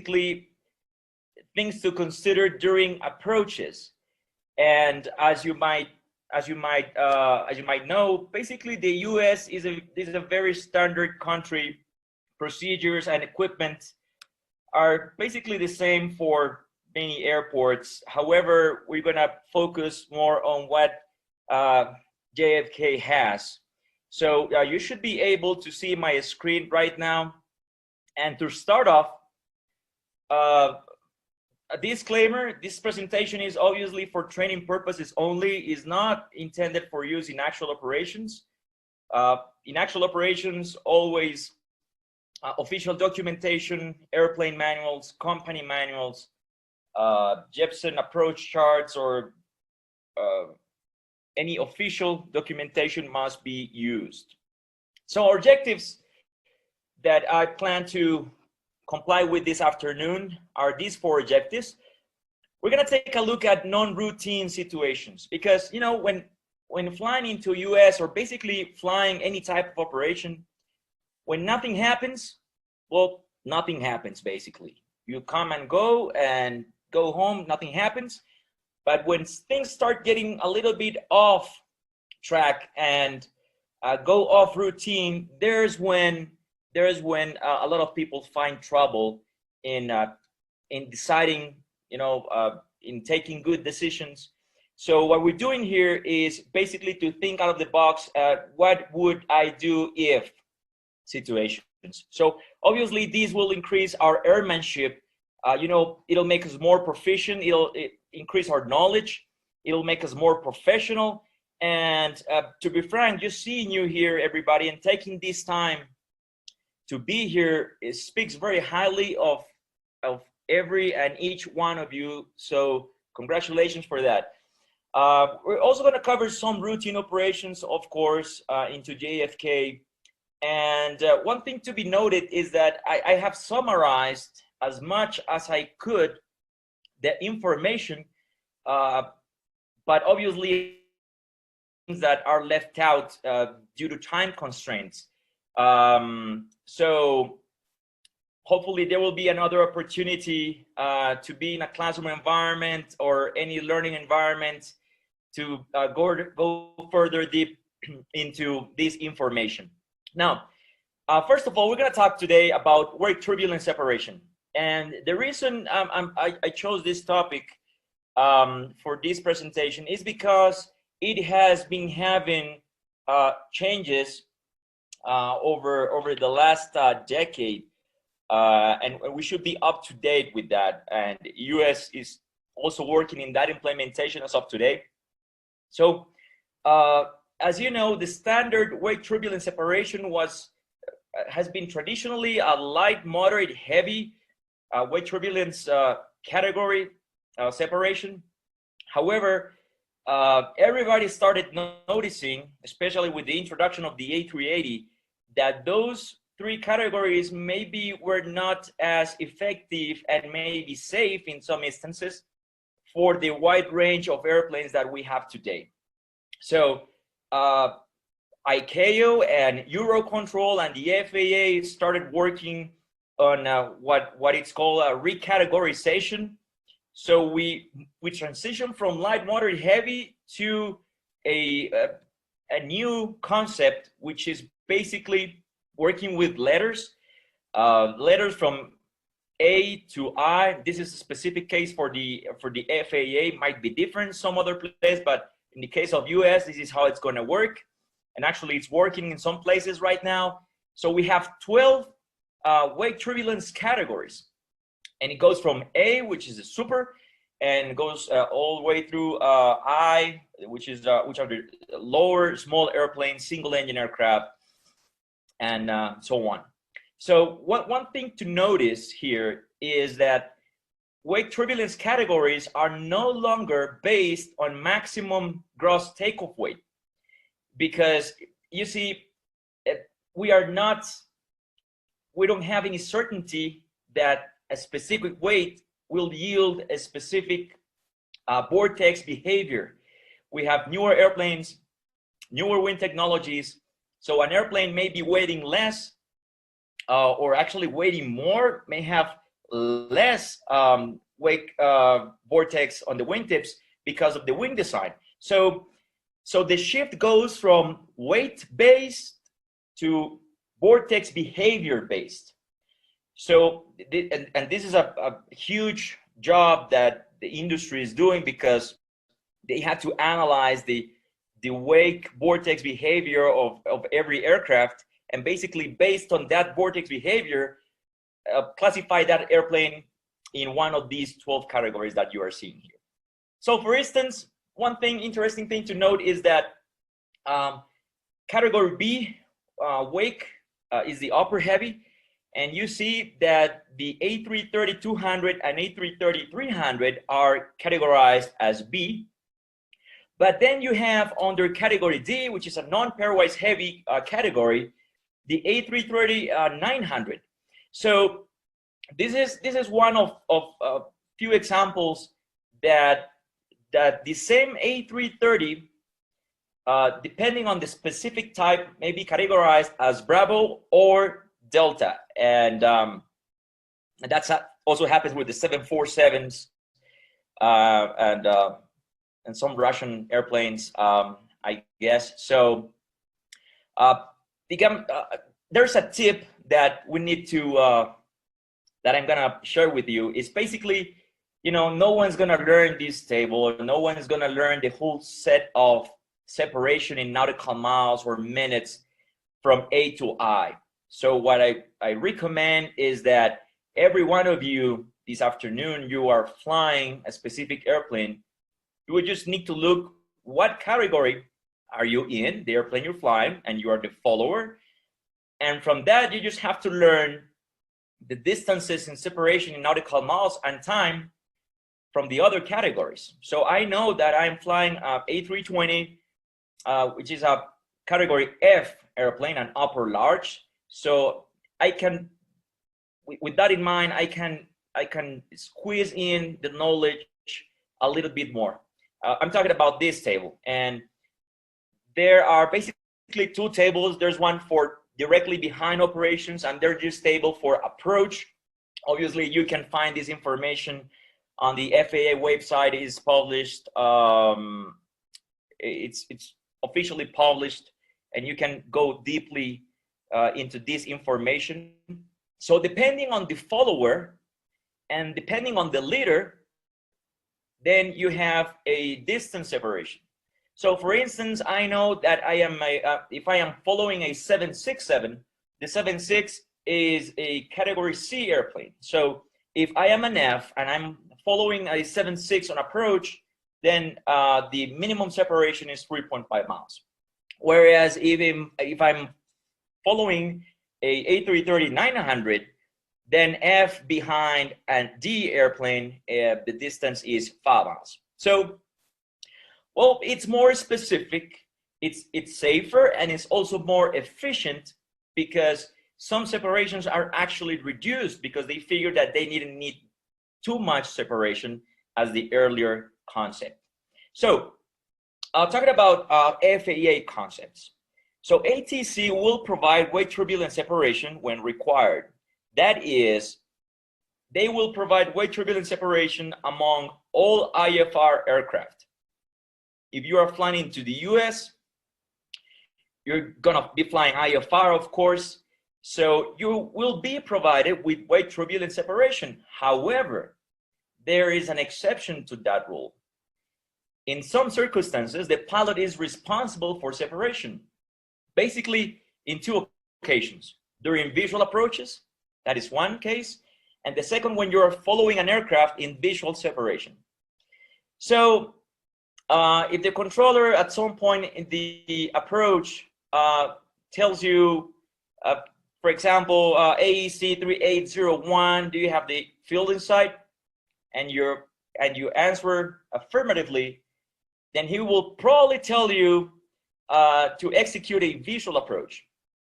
basically things to consider during approaches. And as you might know, basically the U.S. is a very standard country. Procedures and equipment are basically the same for many airports. However, we're gonna focus more on what JFK has. So you should be able to see my screen right now. And to start off, a disclaimer: this presentation is obviously for training purposes only, is not intended for use in actual operations. In actual operations, always official documentation, airplane manuals, company manuals, Jepson approach charts, or any official documentation must be used. So our objectives that I plan to comply with this afternoon are these 4 objectives. We're going to take a look at non-routine situations, because when flying into US, or basically flying any type of operation, when nothing happens, well, nothing happens basically. You come and go home, nothing happens. But when things start getting a little bit off track and go off routine, there's when a lot of people find trouble in deciding, in taking good decisions. So what we're doing here is basically to think out of the box. What would I do if situations? So obviously these will increase our airmanship. It'll make us more proficient. It'll increase our knowledge. It'll make us more professional. And to be frank, just seeing you here, everybody, and taking this time to be here, it speaks very highly of every and each one of you. So congratulations for that. We're also going to cover some routine operations, of course, into JFK. And one thing to be noted is that I have summarized as much as I could the information, but obviously things that are left out due to time constraints. So hopefully there will be another opportunity to be in a classroom environment or any learning environment to go further deep into this information. Now, first of all, we're going to talk today about wake turbulence separation. And the reason I chose this topic for this presentation is because it has been having changes over the last decade, and we should be up to date with that. And the US is also working in that implementation as of today. So, as you know, the standard wake turbulence separation has been traditionally a light, moderate, heavy wake turbulence category separation. However, everybody started noticing, especially with the introduction of the A380, that those 3 categories maybe were not as effective and maybe safe in some instances for the wide range of airplanes that we have today. So ICAO and Eurocontrol and the FAA started working on what it's called a recategorization. So we transitioned from light, moderate, heavy to a new concept, which is basically working with letters from A to I. This is a specific case for the FAA. Might be different some other place, but in the case of US, this is how it's going to work. And actually, it's working in some places right now. So we have 12 wake turbulence categories, and it goes from A, which is a super, and it goes all the way through I, which are the lower, small airplanes, single-engine aircraft, and so on. So one thing to notice here is that wake turbulence categories are no longer based on maximum gross takeoff weight, because you see, we don't have any certainty that a specific weight will yield a specific vortex behavior. We have newer airplanes, newer wind technologies, so an airplane may be weighing less or actually weighing more, may have less wake vortex on the wingtips because of the wing design. So the shift goes from weight-based to vortex behavior-based. So, and this is a huge job that the industry is doing, because they had to analyze the wake vortex behavior of every aircraft, and basically based on that vortex behavior, classify that airplane in one of these 12 categories that you are seeing here. So for instance, one interesting thing to note is that category B wake is the upper heavy, and you see that the A330-200 and A330-300 are categorized as B. But then you have under category D, which is a non-pairwise heavy category, the A330-900. So this is one of few examples that the same A330, depending on the specific type, may be categorized as Bravo or Delta, and that's also happens with the 747s and some Russian airplanes, I guess. So there's a tip that we need to that I'm gonna share with you. Is basically, no one's gonna learn this table, or no one's gonna learn the whole set of separation in nautical miles or minutes from A to I. So what I recommend is that every one of you this afternoon, you are flying a specific airplane, you would just need to look what category are you in, the airplane you're flying, and you are the follower. And from that, you just have to learn the distances in separation in nautical miles and time from the other categories. So I know that I'm flying a A320, which is a category F airplane, an upper large. So I can, with that in mind, I can squeeze in the knowledge a little bit more. I'm talking about this table, and there are basically two tables. There's one for directly behind operations, and there's this table for approach. Obviously, you can find this information on the FAA website. It is published. It's officially published, and you can go deeply into this information. So depending on the follower and depending on the leader, then you have a distance separation. So for instance, I know that I am if I am following a 767, the 76 is a category C airplane. So if I am an F and I'm following a 76 on approach, then the minimum separation is 3.5 miles. Whereas if I'm following a A330-900, then F behind and D airplane, the distance is 5 miles. So, well, it's more specific, it's safer, and it's also more efficient, because some separations are actually reduced because they figure that they didn't need too much separation as the earlier concept. So, talking about FAA concepts. So ATC will provide weight turbulence separation when required. That is, they will provide weight turbulence separation among all IFR aircraft. If you are flying into the US, you're gonna be flying IFR, of course, so you will be provided with weight turbulence separation. However, there is an exception to that rule. In some circumstances, the pilot is responsible for separation, basically in two occasions. During visual approaches, that is one case, and the second when you're following an aircraft in visual separation. So if the controller at some point in the approach tells you, for example, AEC 3801, do you have the field in sight? And you answer affirmatively, then he will probably tell you to execute a visual approach.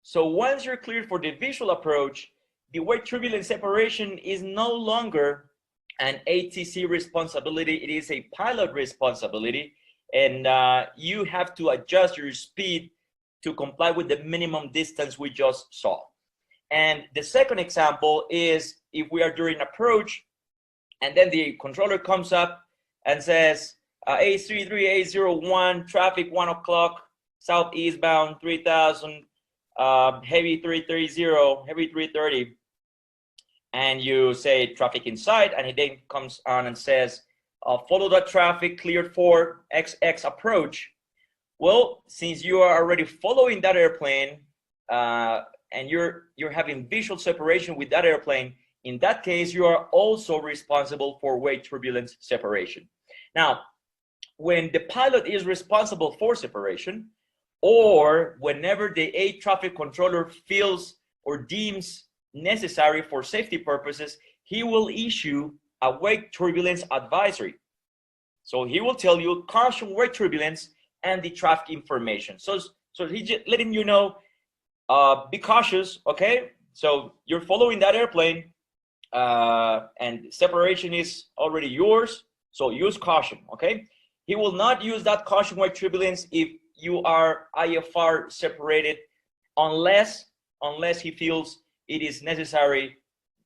So once you're cleared for the visual approach, the weight turbulence separation is no longer an ATC responsibility, it is a pilot responsibility, and you have to adjust your speed to comply with the minimum distance we just saw. And the second example is if we are during approach and then the controller comes up and says, A33801, traffic 1 o'clock, southeastbound 3000, heavy 330, heavy 330. And you say traffic in sight, and he then comes on and says, follow that traffic, cleared for XX approach. Well, since you are already following that airplane, and you're having visual separation with that airplane, in that case, you are also responsible for wake turbulence separation. Now, when the pilot is responsible for separation, or whenever the air traffic controller feels or deems necessary for safety purposes, he will issue a wake turbulence advisory. So he will tell you caution wake turbulence and the traffic information. So he's just letting you know, be cautious, okay? So you're following that airplane, and separation is already yours, so use caution, okay? He will not use that caution wake turbulence if you are IFR separated, unless he feels it is necessary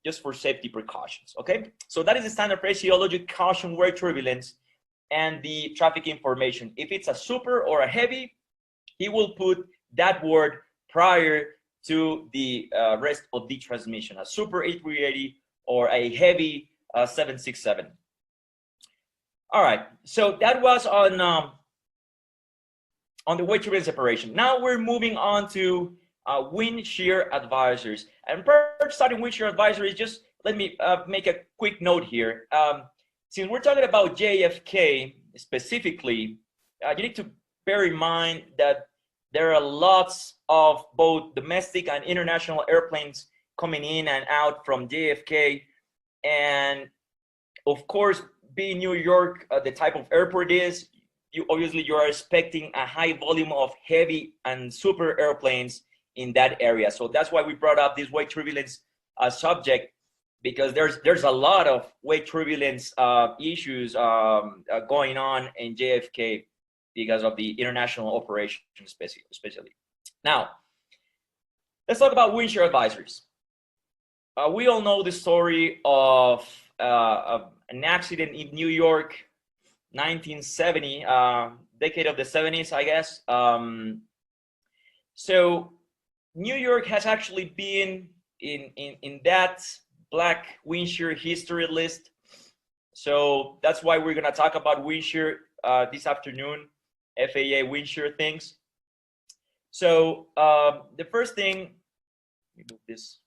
just for safety precautions, okay? So that is the standard phraseology, caution wake turbulence and the traffic information. If it's a super or a heavy, he will put that word prior to the rest of the transmission, a super A380 or a heavy 767. All right, so that was on the wake turbulence separation. Now we're moving on to wind shear advisories. And prior to starting wind shear advisories, just let me make a quick note here. Since we're talking about JFK specifically, you need to bear in mind that there are lots of both domestic and international airplanes coming in and out from JFK. And of course, being New York, the type of airport is, you are expecting a high volume of heavy and super airplanes in that area. So that's why we brought up this wake turbulence subject, because there's a lot of wake turbulence issues going on in JFK because of the international operations, especially. Now, let's talk about wind shear advisories. We all know the story of an accident in New York, 1970, decade of the 70s, I guess. So New York has actually been in that black wind shear history list. So that's why we're gonna talk about wind shear this afternoon, FAA wind shear things. So the first thing, let me move this.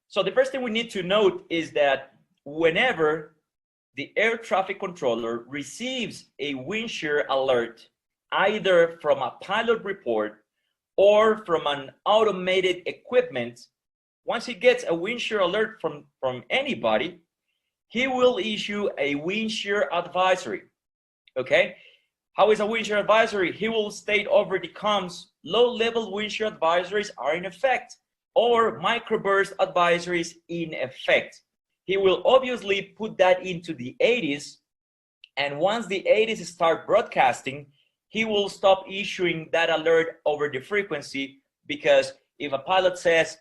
So the first thing we need to note is that whenever the air traffic controller receives a wind shear alert, either from a pilot report or from an automated equipment, once he gets a wind shear alert from anybody, he will issue a wind shear advisory, okay? How is a wind shear advisory? He will state over the comms, low-level wind shear advisories are in effect, or microburst advisories in effect. He will obviously put that into the 80s, and once the 80s start broadcasting, he will stop issuing that alert over the frequency, because if a pilot says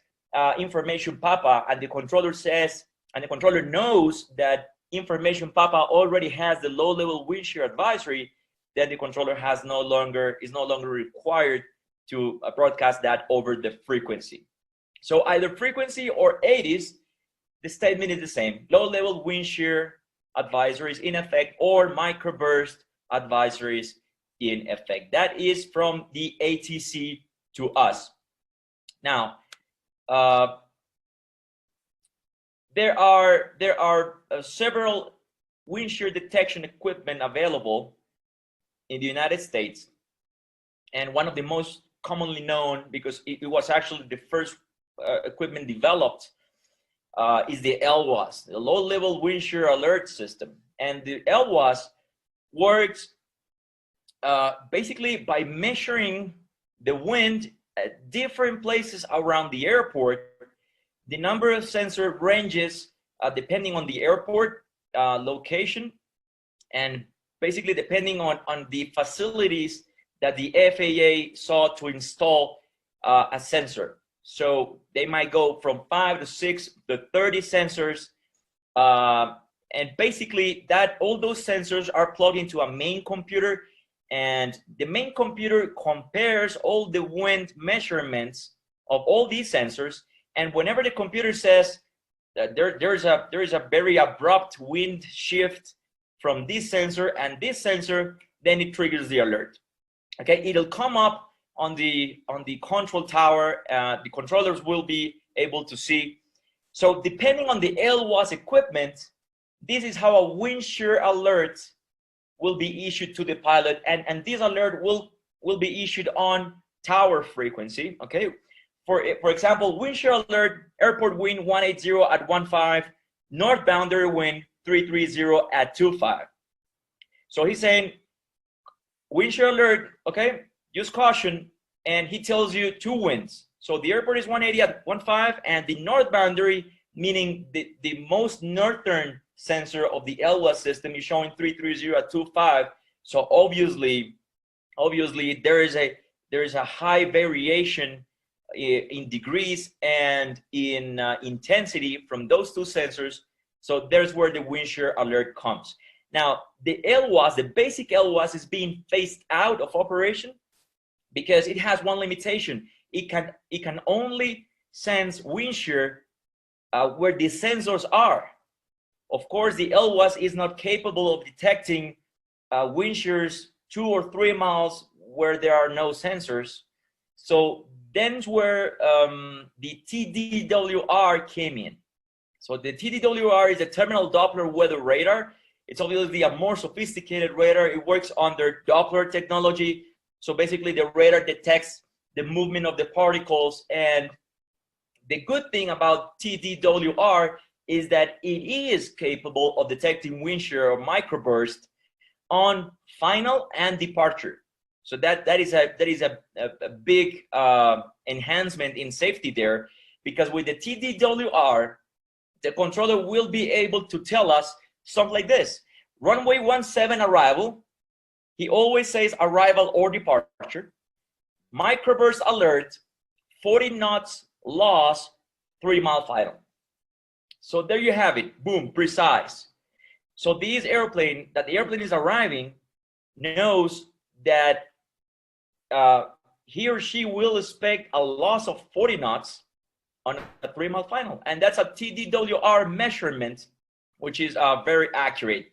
information Papa, and the controller says, and the controller knows that information Papa already has the low-level wind shear advisory, then the controller is no longer required to broadcast that over the frequency. So either frequency or 80s, the statement is the same. Low-level wind shear advisories in effect, or microburst advisories in effect. That is from the ATC to us. Now, there are several wind shear detection equipment available in the United States, and one of the most commonly known, because it was actually the first equipment developed, is the LWAS, the low-level wind shear alert system. And the LWAS works basically by measuring the wind at different places around the airport. The number of sensor ranges depending on the airport location, and basically depending on the facilities that the FAA sought to install a sensor. So they might go from 5 to 6 to 30 sensors. And basically that all those sensors are plugged into a main computer, and the main computer compares all the wind measurements of all these sensors. And whenever the computer says that there is a very abrupt wind shift from this sensor and this sensor, then it triggers the alert. Okay, it'll come up on the control tower. The controllers will be able to see. So depending on the LWAS equipment, this is how a wind shear alert will be issued to the pilot, and this alert will be issued on tower frequency. Okay, for example, wind shear alert, airport wind 180 at 15, north boundary wind 330 at 25. So he's saying wind shear alert, okay, use caution, and he tells you 2 winds. So the airport is 180 at 15, and the north boundary, meaning the most northern sensor of the LWAS system, is showing 330 at 25. So obviously there is a high variation in degrees and in intensity from those 2 sensors. So there's where the wind shear alert comes. Now the LWAS, the basic LWAS, is being phased out of operation because it has one limitation. It can only sense wind shear where the sensors are. Of course, the LWAS is not capable of detecting wind shears 2 or 3 miles where there are no sensors. So then's where the TDWR came in. So the TDWR is a terminal Doppler weather radar. It's obviously a more sophisticated radar. It works under Doppler technology. So basically the radar detects the movement of the particles. And the good thing about TDWR is that it is capable of detecting wind shear or microburst on final and departure. So that is a big enhancement in safety there, because with the TDWR, the controller will be able to tell us something like this: runway 17 arrival. He always says arrival or departure. Microburst alert, 40 knots loss, 3 mile final. So there you have it, boom, precise. So this airplane, that the airplane is arriving, knows that he or she will expect a loss of 40 knots on a 3 mile final. And that's a TDWR measurement, which is very accurate.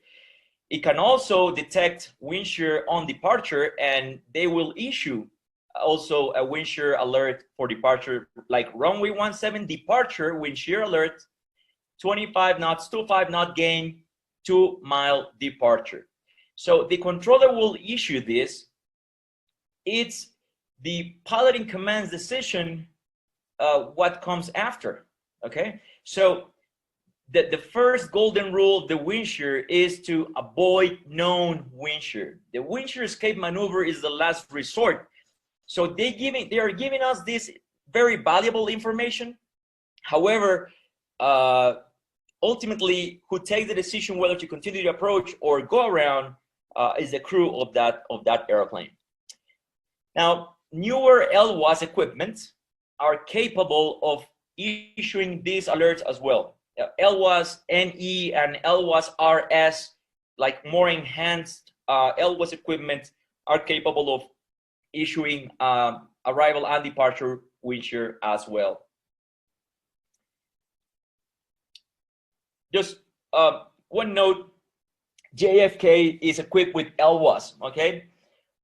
It can also detect wind shear on departure, and they will issue also a wind shear alert for departure, like runway 17 departure, wind shear alert, 25 knots, 25 knot gain, 2 mile departure. So the controller will issue this. It's the pilot in command's decision what comes after. Okay, so the first golden rule of the wind shear is to avoid known wind shear. The wind shear escape maneuver is the last resort. So they are giving us this very valuable information. However, ultimately, who takes the decision whether to continue the approach or go around is the crew of that airplane. Now, newer LWAS equipment are capable of issuing these alerts as well. LWAS NE and LWAS RS, like more enhanced LWAS equipment, are capable of issuing arrival and departure wind shear as well. Just one note, JFK is equipped with LWAS, okay?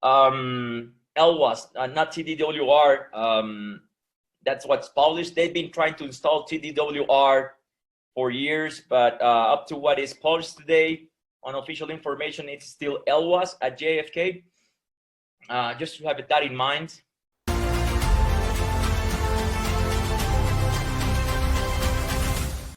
LWAS, not TDWR. That's what's published. They've been trying to install TDWR for years, but up to what is published today on official information, it's still LWAS at JFK. Just to have that in mind.